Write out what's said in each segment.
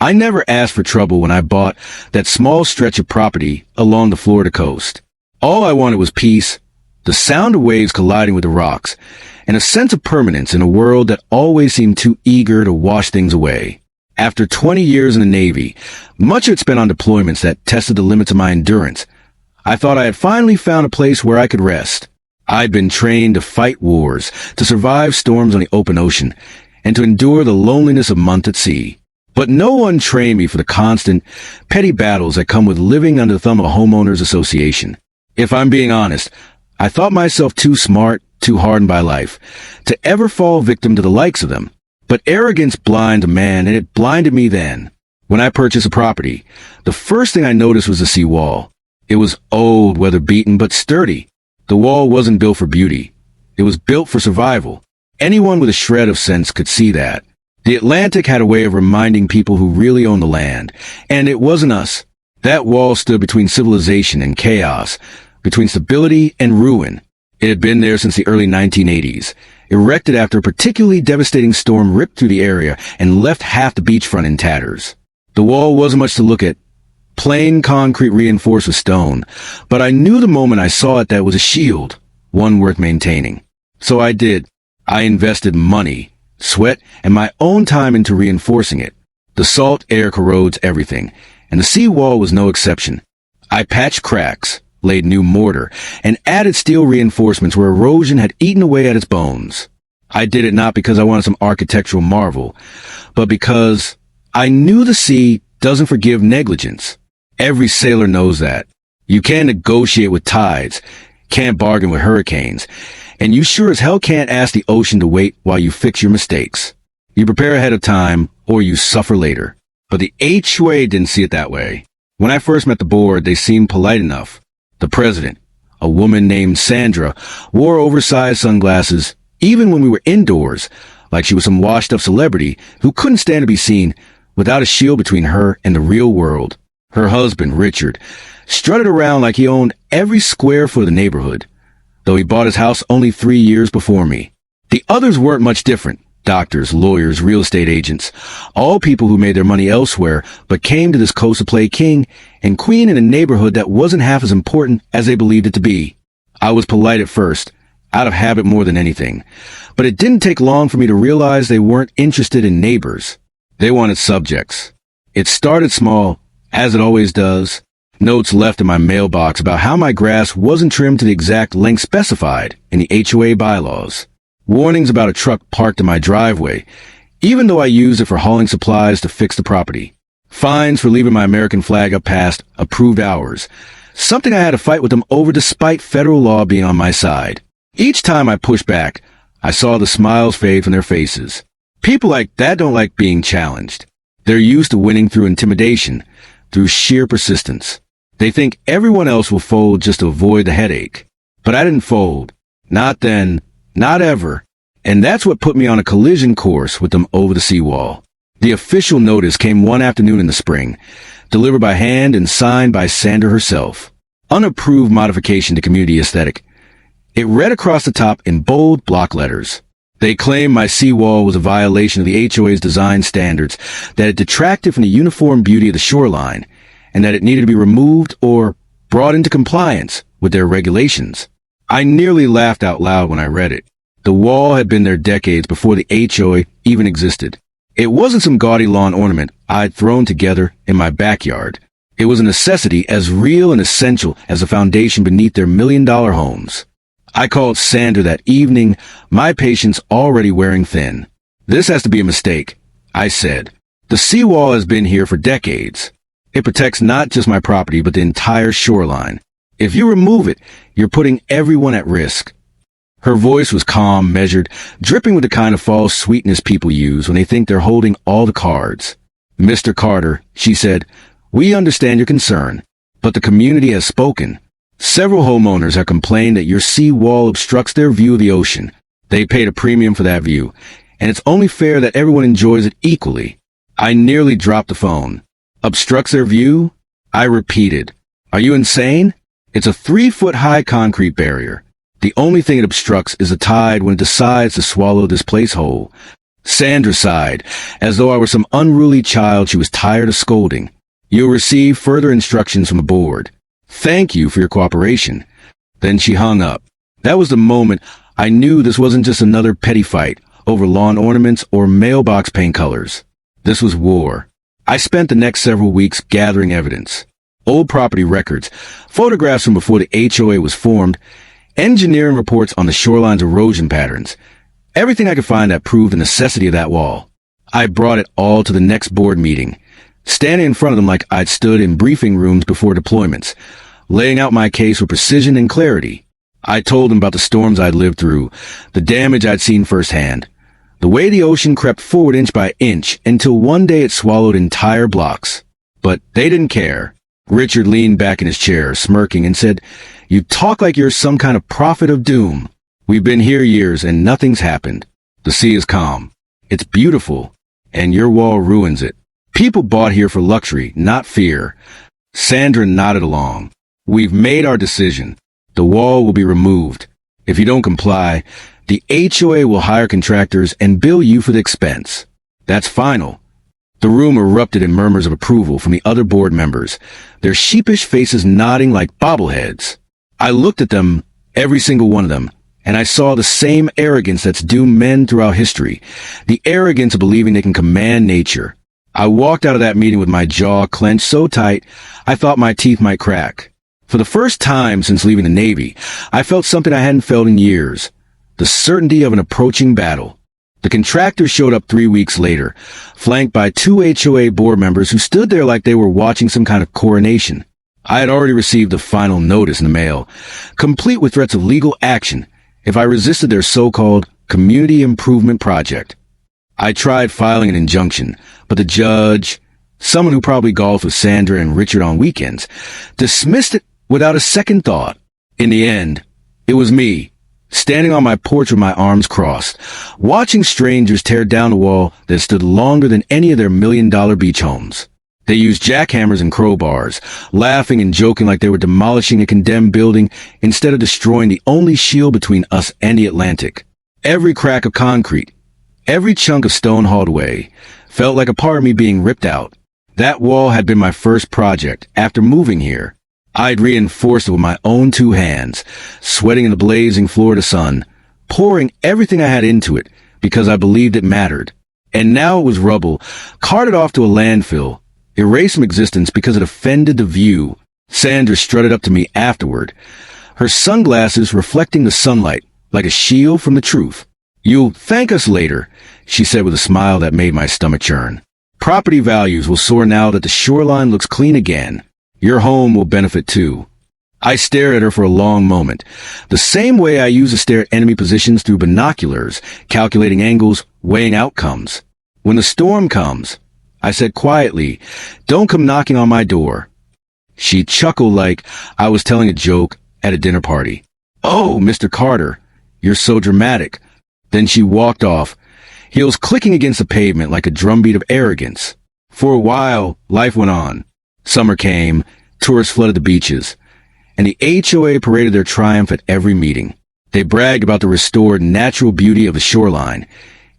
I never asked for trouble when I bought that small stretch of property along the Florida coast. All I wanted was peace, the sound of waves colliding with the rocks, and a sense of permanence in a world that always seemed too eager to wash things away. After 20 years in the Navy, much of it spent on deployments that tested the limits of my endurance, I thought I had finally found a place where I could rest. I'd been trained to fight wars, to survive storms on the open ocean, and to endure the loneliness of months at sea. But no one trained me for the constant, petty battles that come with living under the thumb of a homeowners association. If I'm being honest, I thought myself too smart, too hardened by life, to ever fall victim to the likes of them. But arrogance blinds a man, and it blinded me then. When I purchased a property, the first thing I noticed was the sea wall. It was old, weather-beaten, but sturdy. The wall wasn't built for beauty. It was built for survival. Anyone with a shred of sense could see that. The Atlantic had a way of reminding people who really owned the land, and it wasn't us. That wall stood between civilization and chaos, between stability and ruin. It had been there since the early 1980s, erected after a particularly devastating storm ripped through the area and left half the beachfront in tatters. The wall wasn't much to look at, plain concrete reinforced with stone, but I knew the moment I saw it that it was a shield, one worth maintaining. So I did. I invested money, sweat, and my own time into reinforcing it. The salt air corrodes everything, and the seawall was no exception. I patched cracks, laid new mortar, and added steel reinforcements where erosion had eaten away at its bones. I did it not because I wanted some architectural marvel, but because I knew the sea doesn't forgive negligence. Every sailor knows that. You can't negotiate with tides, can't bargain with hurricanes, and you sure as hell can't ask the ocean to wait while you fix your mistakes. You prepare ahead of time, or you suffer later. But the HOA didn't see it that way. When I first met the board, they seemed polite enough. The president, a woman named Sandra, wore oversized sunglasses, even when we were indoors, like she was some washed-up celebrity who couldn't stand to be seen without a shield between her and the real world. Her husband, Richard, strutted around like he owned every square foot of the neighborhood, though he bought his house only 3 years before me. The others weren't much different. Doctors, lawyers, real estate agents, all people who made their money elsewhere but came to this coast to play king and queen in a neighborhood that wasn't half as important as they believed it to be. I was polite at first, out of habit more than anything, but it didn't take long for me to realize they weren't interested in neighbors. They wanted subjects. It started small, as it always does. Notes left in my mailbox about how my grass wasn't trimmed to the exact length specified in the HOA bylaws. Warnings about a truck parked in my driveway, even though I used it for hauling supplies to fix the property. Fines for leaving my American flag up past approved hours, something I had to fight with them over despite federal law being on my side. Each time I pushed back, I saw the smiles fade from their faces. People like that don't like being challenged. They're used to winning through intimidation, through sheer persistence. They think everyone else will fold just to avoid the headache. But I didn't fold. Not then. Not ever. And that's what put me on a collision course with them over the seawall. The official notice came one afternoon in the spring, delivered by hand and signed by Sandra herself. Unapproved modification to community aesthetic. It read across the top in bold block letters. They claimed my seawall was a violation of the HOA's design standards, that it detracted from the uniform beauty of the shoreline, and that it needed to be removed or brought into compliance with their regulations. I nearly laughed out loud when I read it. The wall had been there decades before the HOA even existed. It wasn't some gaudy lawn ornament I'd thrown together in my backyard. It was a necessity as real and essential as the foundation beneath their million-dollar homes. I called Sandra that evening, my patience already wearing thin. "This has to be a mistake," I said. "The seawall has been here for decades. It protects not just my property, but the entire shoreline. If you remove it, you're putting everyone at risk." Her voice was calm, measured, dripping with the kind of false sweetness people use when they think they're holding all the cards. "Mr. Carter," she said, "we understand your concern, but the community has spoken. Several homeowners have complained that your seawall obstructs their view of the ocean. They paid a premium for that view, and it's only fair that everyone enjoys it equally." I nearly dropped the phone. "Obstructs their view?" I repeated. "Are you insane? It's a 3-foot-high concrete barrier. The only thing it obstructs is the tide when it decides to swallow this place whole. Sandra sighed, as though I were some unruly child she was tired of scolding. You'll receive further instructions from the board. Thank you for your cooperation. Then she hung up. That was the moment I knew this wasn't just another petty fight over lawn ornaments or mailbox paint colors. This was war. I spent the next several weeks gathering evidence. Old property records, photographs from before the HOA was formed, engineering reports on the shoreline's erosion patterns. Everything I could find that proved the necessity of that wall. I brought it all to the next board meeting, standing in front of them like I'd stood in briefing rooms before deployments, laying out my case with precision and clarity. I told them about the storms I'd lived through, the damage I'd seen firsthand, the way the ocean crept forward inch by inch until one day it swallowed entire blocks. But they didn't care. Richard leaned back in his chair, smirking, and said, "You talk like you're some kind of prophet of doom. We've been here years and nothing's happened. The sea is calm. It's beautiful, and your wall ruins it. People bought here for luxury, not fear." Sandra nodded along. "We've made our decision. The wall will be removed. If you don't comply, the HOA will hire contractors and bill you for the expense. That's final." The room erupted in murmurs of approval from the other board members, their sheepish faces nodding like bobbleheads. I looked at them, every single one of them, and I saw the same arrogance that's doomed men throughout history, the arrogance of believing they can command nature. I walked out of that meeting with my jaw clenched so tight I thought my teeth might crack. For the first time since leaving the Navy, I felt something I hadn't felt in years, the certainty of an approaching battle. The contractor showed up 3 weeks later, flanked by 2 HOA board members who stood there like they were watching some kind of coronation. I had already received the final notice in the mail, complete with threats of legal action if I resisted their so-called community improvement project. I tried filing an injunction, but the judge, someone who probably golfed with Sandra and Richard on weekends, dismissed it without a second thought. In the end, it was me, standing on my porch with my arms crossed, watching strangers tear down a wall that stood longer than any of their million-dollar beach homes. They used jackhammers and crowbars, laughing and joking like they were demolishing a condemned building instead of destroying the only shield between us and the Atlantic. Every crack of concrete, every chunk of stone hauled away, felt like a part of me being ripped out. That wall had been my first project after moving here. I'd reinforced it with my own 2 hands, sweating in the blazing Florida sun, pouring everything I had into it because I believed it mattered. And now it was rubble, carted off to a landfill, erased from existence because it offended the view. Sandra strutted up to me afterward, her sunglasses reflecting the sunlight like a shield from the truth. "You'll thank us later," she said with a smile that made my stomach churn. "Property values will soar now that the shoreline looks clean again. Your home will benefit too." I stared at her for a long moment, the same way I used to stare at enemy positions through binoculars, calculating angles, weighing outcomes. "When the storm comes," I said quietly, "don't come knocking on my door." She chuckled like I was telling a joke at a dinner party. "Oh, Mr. Carter, you're so dramatic." Then she walked off, heels clicking against the pavement like a drumbeat of arrogance. For a while, life went on. Summer came, tourists flooded the beaches, and the HOA paraded their triumph at every meeting. They bragged about the restored natural beauty of the shoreline,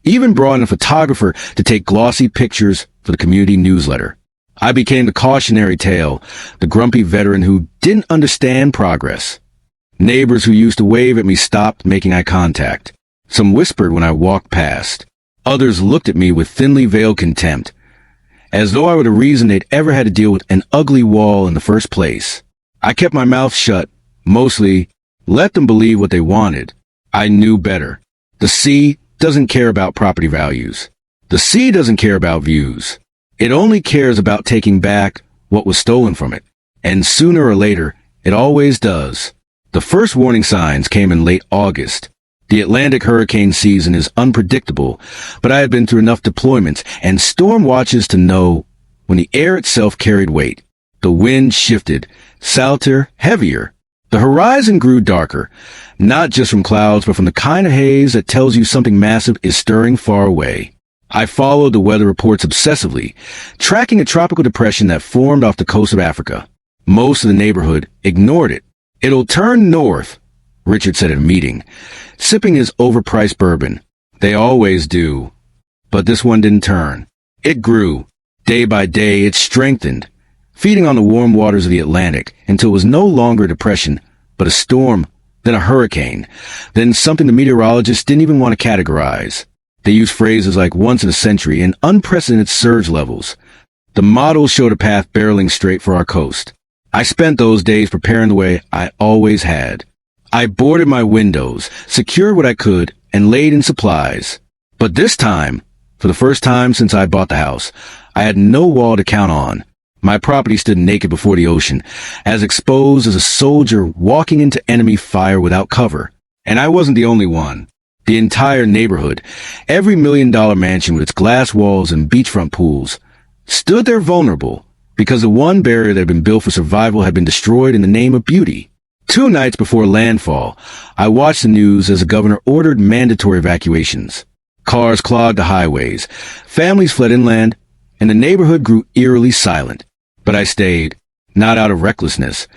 even brought in a photographer to take glossy pictures for the community newsletter. I became the cautionary tale, the grumpy veteran who didn't understand progress. Neighbors who used to wave at me stopped making eye contact. Some whispered when I walked past. Others looked at me with thinly veiled contempt, as though I were the reason they'd ever had to deal with an ugly wall in the first place. I kept my mouth shut, mostly let them believe what they wanted. I knew better. The sea doesn't care about property values. The sea doesn't care about views. It only cares about taking back what was stolen from it. And sooner or later, it always does. The first warning signs came in late August. The Atlantic hurricane season is unpredictable, but I had been through enough deployments and storm watches to know when the air itself carried weight. The wind shifted, souter, heavier. The horizon grew darker, not just from clouds, but from the kind of haze that tells you something massive is stirring far away. I followed the weather reports obsessively, tracking a tropical depression that formed off the coast of Africa. Most of the neighborhood ignored it. "It'll turn north," Richard said at a meeting, sipping his overpriced bourbon. "They always do." But this one didn't turn. It grew. Day by day, it strengthened, feeding on the warm waters of the Atlantic until it was no longer a depression, but a storm, then a hurricane, then something the meteorologists didn't even want to categorize. They used phrases like once in a century and unprecedented surge levels. The models showed a path barreling straight for our coast. I spent those days preparing the way I always had. I boarded my windows, secured what I could, and laid in supplies. But this time, for the first time since I bought the house, I had no wall to count on. My property stood naked before the ocean, as exposed as a soldier walking into enemy fire without cover. And I wasn't the only one. The entire neighborhood, every million-dollar mansion with its glass walls and beachfront pools, stood there vulnerable because the one barrier that had been built for survival had been destroyed in the name of beauty. 2 nights before landfall, I watched the news as the governor ordered mandatory evacuations. Cars clogged the highways, families fled inland, and the neighborhood grew eerily silent. But I stayed, not out of recklessness,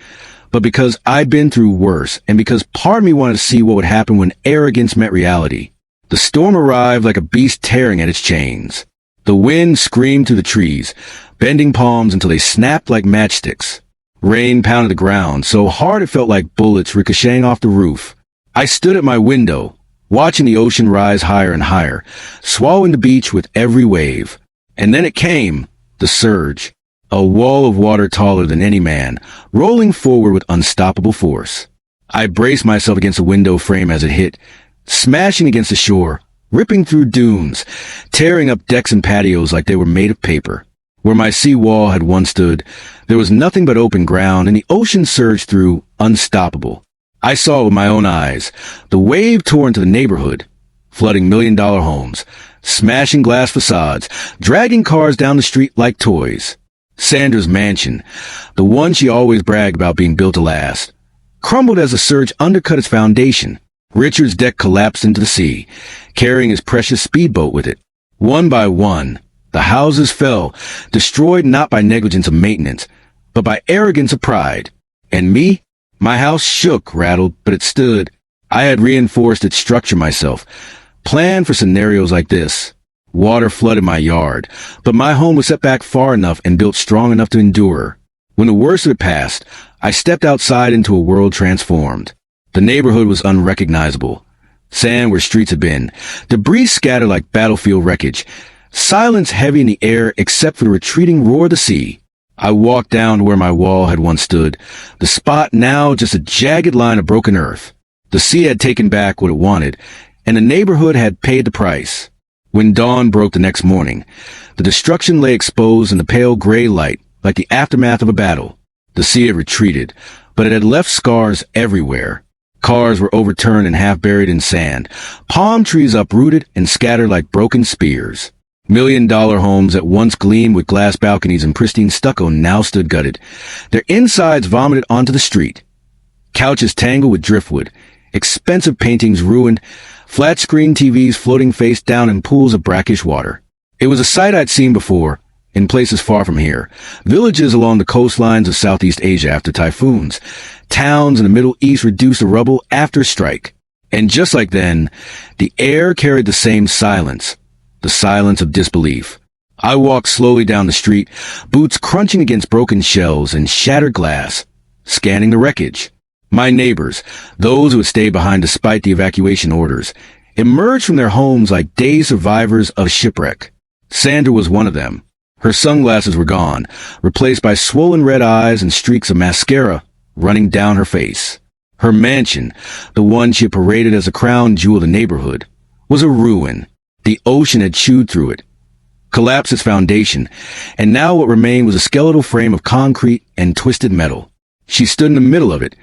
but because I'd been through worse, and because part of me wanted to see what would happen when arrogance met reality. The storm arrived like a beast tearing at its chains. The wind screamed through the trees, bending palms until they snapped like matchsticks. Rain pounded the ground so hard it felt like bullets ricocheting off the roof. I stood at my window, watching the ocean rise higher and higher, swallowing the beach with every wave. And then it came, the surge. A wall of water taller than any man, rolling forward with unstoppable force. I braced myself against the window frame as it hit, smashing against the shore, ripping through dunes, tearing up decks and patios like they were made of paper. Where my sea wall had once stood, there was nothing but open ground, and the ocean surged through, unstoppable. I saw it with my own eyes. The wave tore into the neighborhood, flooding million-dollar homes, smashing glass facades, dragging cars down the street like toys. Sandra's mansion, the one she always bragged about being built to last, crumbled as the surge undercut its foundation. Richard's deck collapsed into the sea, carrying his precious speedboat with it. One by one, the houses fell, destroyed not by negligence of maintenance, but by arrogance of pride. And me? My house shook, rattled, but it stood. I had reinforced its structure myself, planned for scenarios like this. Water flooded my yard, but my home was set back far enough and built strong enough to endure. When the worst of it passed, I stepped outside into a world transformed. The neighborhood was unrecognizable. Sand where streets had been, debris scattered like battlefield wreckage, silence heavy in the air except for the retreating roar of the sea. I walked down to where my wall had once stood, the spot now just a jagged line of broken earth. The sea had taken back what it wanted, and the neighborhood had paid the price. When dawn broke the next morning, the destruction lay exposed in the pale gray light like the aftermath of a battle. The sea had retreated, but it had left scars everywhere. Cars were overturned and half buried in sand, palm trees uprooted and scattered like broken spears. $1 million homes that once gleamed with glass balconies and pristine stucco now stood gutted, their insides vomited onto the street. Couches tangled with driftwood, expensive paintings ruined, flat-screen TVs floating face down in pools of brackish water. It was a sight I'd seen before, in places far from here. Villages along the coastlines of Southeast Asia after typhoons. Towns in the Middle East reduced to rubble after a strike. And just like then, the air carried the same silence. The silence of disbelief. I walked slowly down the street, boots crunching against broken shells and shattered glass, scanning the wreckage. My neighbors, those who had stayed behind despite the evacuation orders, emerged from their homes like dazed survivors of shipwreck. Sandra was one of them. Her sunglasses were gone, replaced by swollen red eyes and streaks of mascara running down her face. Her mansion, the one she had paraded as a crown jewel of the neighborhood, was a ruin. The ocean had chewed through it, collapsed its foundation, and now what remained was a skeletal frame of concrete and twisted metal. She stood in the middle of it,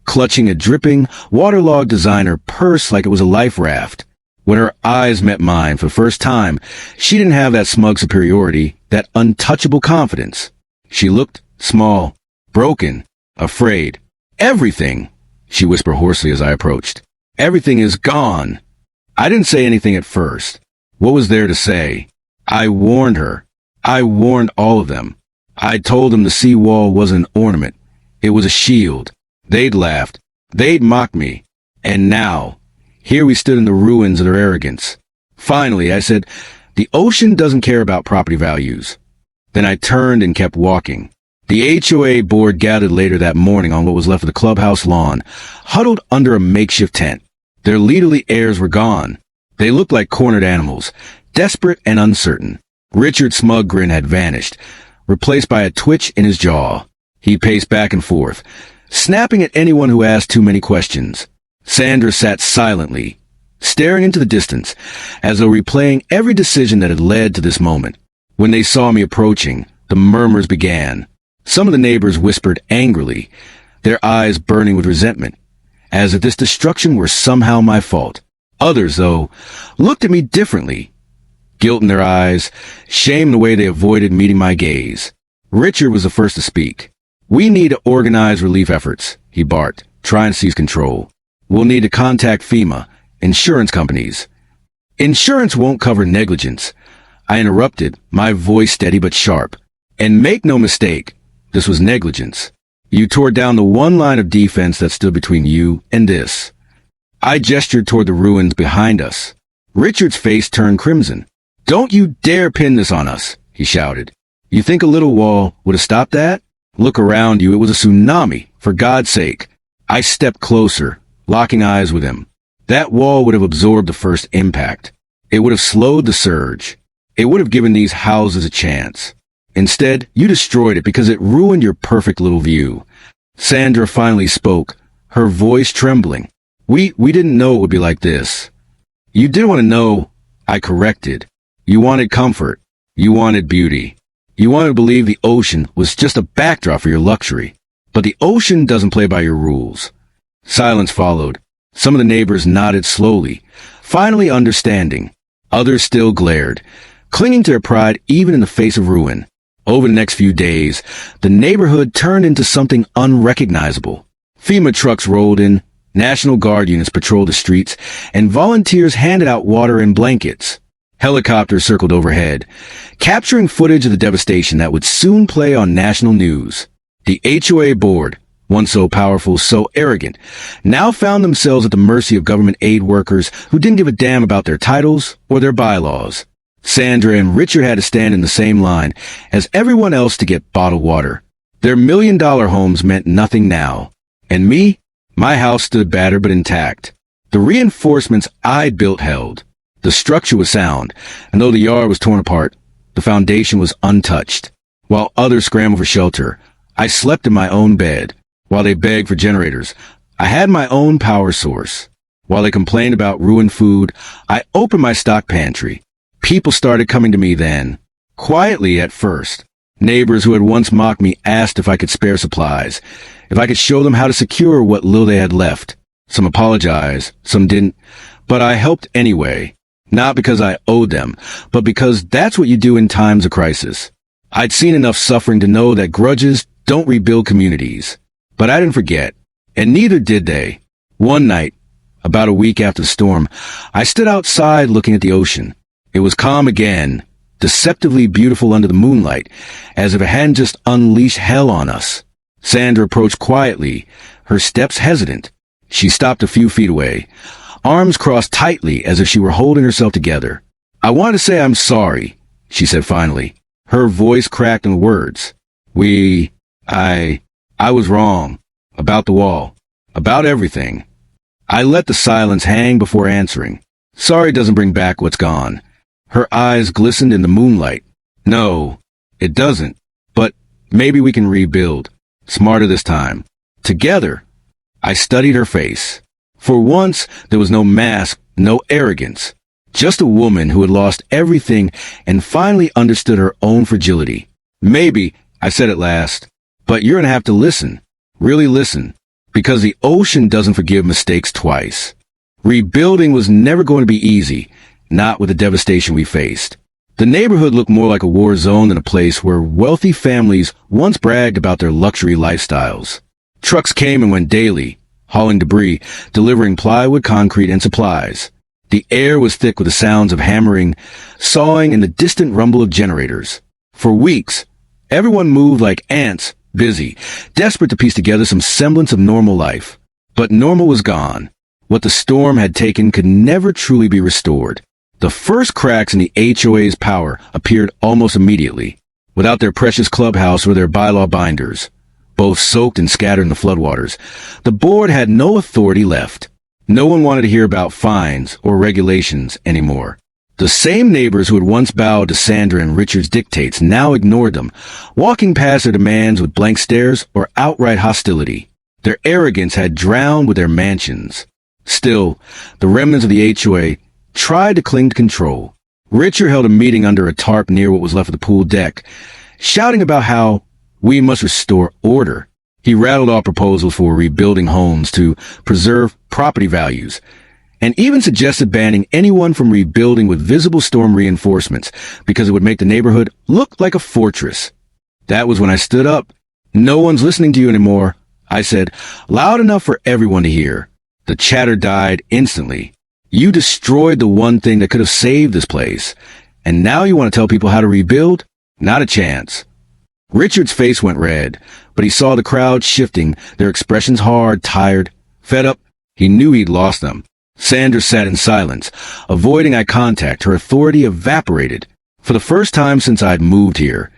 clutching a dripping, waterlogged designer purse like it was a life raft. When her eyes met mine for the first time, she didn't have that smug superiority, that untouchable confidence. She looked small, broken, afraid. "Everything," she whispered hoarsely as I approached. "Everything is gone." I didn't say anything at first. What was there to say? I warned her. I warned all of them. I told them the sea wall wasn't an ornament. It was a shield. They'd laughed. They'd mocked me. And now, here we stood in the ruins of their arrogance. Finally, I said, The ocean doesn't care about property values. Then I turned and kept walking. The HOA board gathered later that morning on what was left of the clubhouse lawn, huddled under a makeshift tent. Their leaderly airs were gone. They looked like cornered animals, desperate and uncertain. Richard's smug grin had vanished, replaced by a twitch in his jaw. He paced back and forth, snapping at anyone who asked too many questions. Sandra sat silently, staring into the distance, as though replaying every decision that had led to this moment. When they saw me approaching, the murmurs began. Some of the neighbors whispered angrily, their eyes burning with resentment, as if this destruction were somehow my fault. Others, though, looked at me differently, guilt in their eyes, shame in the way they avoided meeting my gaze. Richard was the first to speak. "We need to organize relief efforts," he barked, trying to seize control. "We'll need to contact FEMA, insurance companies." "Insurance won't cover negligence," I interrupted, my voice steady but sharp. "And make no mistake, this was negligence. You tore down the one line of defense that stood between you and this." I gestured toward the ruins behind us. Richard's face turned crimson. "Don't you dare pin this on us," he shouted. "You think a little wall would have stopped that? Look around you, it was a tsunami, for God's sake." I stepped closer, locking eyes with him. That wall would have absorbed the first impact. It would have slowed the surge. It would have given these houses a chance. Instead, you destroyed it because it ruined your perfect little view. Sandra finally spoke, her voice trembling. We didn't know it would be like this." "You didn't want to know," I corrected. "You wanted comfort. You wanted beauty. You wanted to believe the ocean was just a backdrop for your luxury. But the ocean doesn't play by your rules." Silence followed. Some of the neighbors nodded slowly, finally understanding. Others still glared, clinging to their pride even in the face of ruin. Over the next few days, the neighborhood turned into something unrecognizable. FEMA trucks rolled in, National Guard units patrolled the streets, and volunteers handed out water and blankets. Helicopters circled overhead, capturing footage of the devastation that would soon play on national news. The HOA board, once so powerful, so arrogant, now found themselves at the mercy of government aid workers who didn't give a damn about their titles or their bylaws. Sandra and Richard had to stand in the same line as everyone else to get bottled water. Their million-dollar homes meant nothing now. And me? My house stood battered but intact. The reinforcements I built held. The structure was sound, and though the yard was torn apart, the foundation was untouched. While others scrambled for shelter, I slept in my own bed. While they begged for generators, I had my own power source. While they complained about ruined food, I opened my stock pantry. People started coming to me then, quietly at first. Neighbors who had once mocked me asked if I could spare supplies, if I could show them how to secure what little they had left. Some apologized, some didn't, but I helped anyway. Not because I owed them, but because that's what you do in times of crisis. I'd seen enough suffering to know that grudges don't rebuild communities. But I didn't forget, and neither did they. One night, about a week after the storm, I stood outside looking at the ocean. It was calm again, deceptively beautiful under the moonlight, as if it hadn't just unleashed hell on us. Sandra approached quietly, her steps hesitant. She stopped a few feet away, arms crossed tightly as if she were holding herself together. "I want to say I'm sorry," she said finally. Her voice cracked in words. I was wrong. About the wall. About everything." I let the silence hang before answering. "Sorry doesn't bring back what's gone." Her eyes glistened in the moonlight. "No, it doesn't. But maybe we can rebuild. Smarter this time. Together." I studied her face. For once, there was no mask, no arrogance. Just a woman who had lost everything and finally understood her own fragility. "Maybe," I said at last, "but you're gonna have to listen. Really listen. Because the ocean doesn't forgive mistakes twice." Rebuilding was never going to be easy, not with the devastation we faced. The neighborhood looked more like a war zone than a place where wealthy families once bragged about their luxury lifestyles. Trucks came and went daily, hauling debris, delivering plywood, concrete, and supplies. The air was thick with the sounds of hammering, sawing, and the distant rumble of generators. For weeks, everyone moved like ants, busy, desperate to piece together some semblance of normal life. But normal was gone. What the storm had taken could never truly be restored. The first cracks in the HOA's power appeared almost immediately, without their precious clubhouse or their bylaw binders, both soaked and scattered in the floodwaters. The board had no authority left. No one wanted to hear about fines or regulations anymore. The same neighbors who had once bowed to Sandra and Richard's dictates now ignored them, walking past their demands with blank stares or outright hostility. Their arrogance had drowned with their mansions. Still, the remnants of the HOA tried to cling to control. Richard held a meeting under a tarp near what was left of the pool deck, shouting about how we must restore order. He rattled off proposals for rebuilding homes to preserve property values, and even suggested banning anyone from rebuilding with visible storm reinforcements because it would make the neighborhood look like a fortress. That was when I stood up. "No one's listening to you anymore," I said, loud enough for everyone to hear. The chatter died instantly. "You destroyed the one thing that could have saved this place, and now you want to tell people how to rebuild? Not a chance." Richard's face went red, but he saw the crowd shifting, their expressions hard, tired, fed up. He knew he'd lost them. Sandra sat in silence, avoiding eye contact. Her authority evaporated. For the first time since I'd moved here,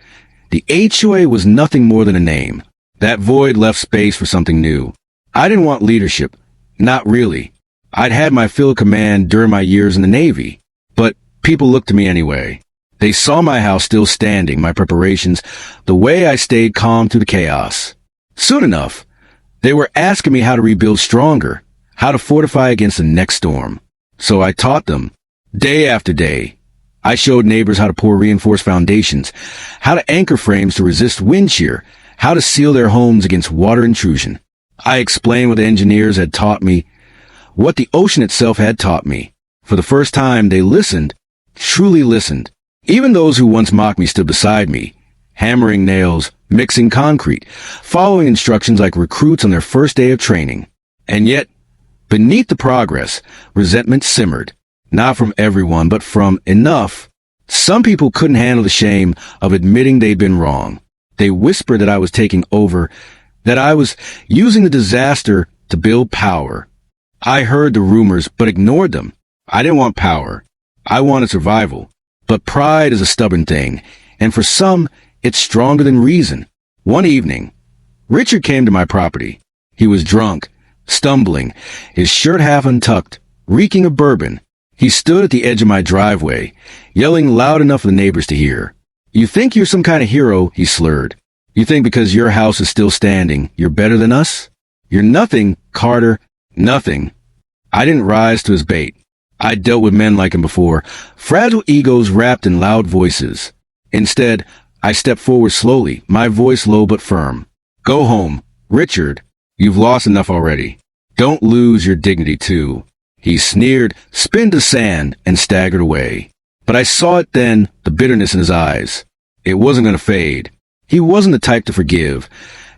the HOA was nothing more than a name. That void left space for something new. I didn't want leadership. Not really. I'd had my fill of command during my years in the Navy, but people looked to me anyway. They saw my house still standing, my preparations, the way I stayed calm through the chaos. Soon enough, they were asking me how to rebuild stronger, how to fortify against the next storm. So I taught them, day after day. I showed neighbors how to pour reinforced foundations, how to anchor frames to resist wind shear, how to seal their homes against water intrusion. I explained what the engineers had taught me, what the ocean itself had taught me. For the first time, they listened, truly listened. Even those who once mocked me stood beside me, hammering nails, mixing concrete, following instructions like recruits on their first day of training. And yet, beneath the progress, resentment simmered, not from everyone, but from enough. Some people couldn't handle the shame of admitting they'd been wrong. They whispered that I was taking over, that I was using the disaster to build power. I heard the rumors, but ignored them. I didn't want power. I wanted survival. But pride is a stubborn thing, and for some, it's stronger than reason. One evening, Richard came to my property. He was drunk, stumbling, his shirt half untucked, reeking of bourbon. He stood at the edge of my driveway, yelling loud enough for the neighbors to hear. "You think you're some kind of hero," he slurred. "You think because your house is still standing, you're better than us? You're nothing, Carter, nothing." I didn't rise to his bait. I'd dealt with men like him before, fragile egos wrapped in loud voices. Instead, I stepped forward slowly, my voice low but firm. "Go home, Richard. You've lost enough already. Don't lose your dignity, too." He sneered, spun to sand, and staggered away. But I saw it then, the bitterness in his eyes. It wasn't going to fade. He wasn't the type to forgive,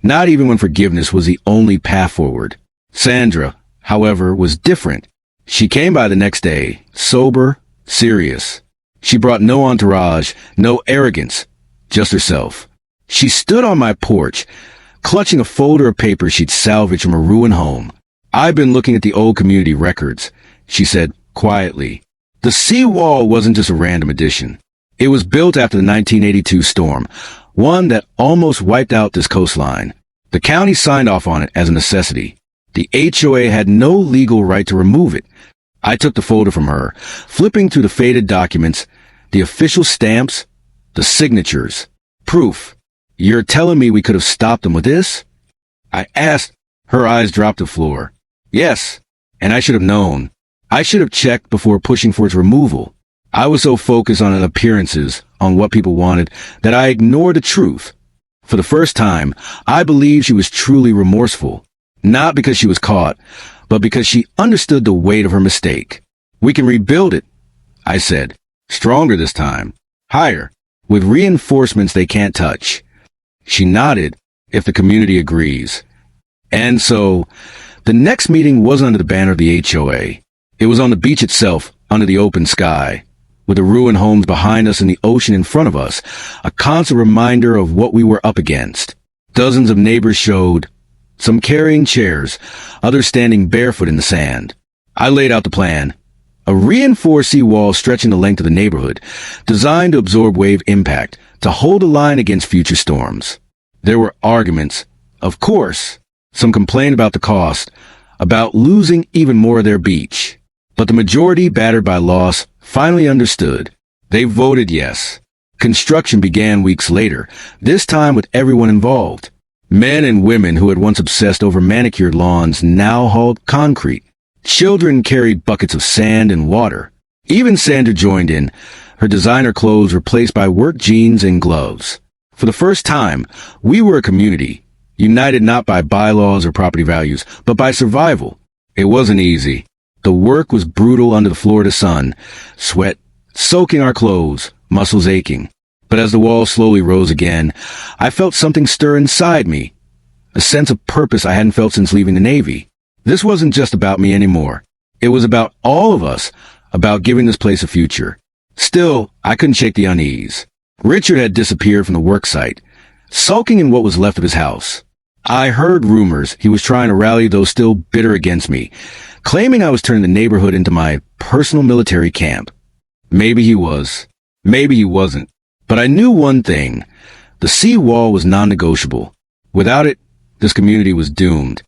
not even when forgiveness was the only path forward. Sandra, however, was different. She came by the next day, sober, serious. She brought no entourage, no arrogance, just herself. She stood on my porch, clutching a folder of papers she'd salvaged from a ruined home. "I've been looking at the old community records," she said quietly. "The seawall wasn't just a random addition. It was built after the 1982 storm, one that almost wiped out this coastline. The county signed off on it as a necessity. The HOA had no legal right to remove it." I took the folder from her, flipping through the faded documents, the official stamps, the signatures. "Proof. You're telling me we could have stopped them with this?" I asked. Her eyes dropped to the floor. "Yes, and I should have known. I should have checked before pushing for its removal. I was so focused on appearances, on what people wanted, that I ignored the truth. For the first time, I believed she was truly remorseful. Not because she was caught, but because she understood the weight of her mistake. "We can rebuild it," I said. "Stronger this time. Higher. With reinforcements they can't touch." She nodded, "If the community agrees." And so, the next meeting wasn't under the banner of the HOA. It was on the beach itself, under the open sky, with the ruined homes behind us and the ocean in front of us, a constant reminder of what we were up against. Dozens of neighbors showed, some carrying chairs, others standing barefoot in the sand. I laid out the plan. A reinforced seawall stretching the length of the neighborhood, designed to absorb wave impact, to hold a line against future storms. There were arguments, of course. Some complained about the cost, about losing even more of their beach. But the majority, battered by loss, finally understood. They voted yes. Construction began weeks later, this time with everyone involved. Men and women who had once obsessed over manicured lawns now hauled concrete. Children carried buckets of sand and water. Even Sandra joined in, her designer clothes replaced by work jeans and gloves. For the first time, we were a community, united not by bylaws or property values, but by survival. It wasn't easy. The work was brutal under the Florida sun, sweat soaking our clothes, muscles aching. But as the wall slowly rose again, I felt something stir inside me, a sense of purpose I hadn't felt since leaving the Navy. This wasn't just about me anymore. It was about all of us, about giving this place a future. Still, I couldn't shake the unease. Richard had disappeared from the work site, sulking in what was left of his house. I heard rumors he was trying to rally those still bitter against me, claiming I was turning the neighborhood into my personal military camp. Maybe he was. Maybe he wasn't. But I knew one thing. The sea wall was non-negotiable. Without it, this community was doomed.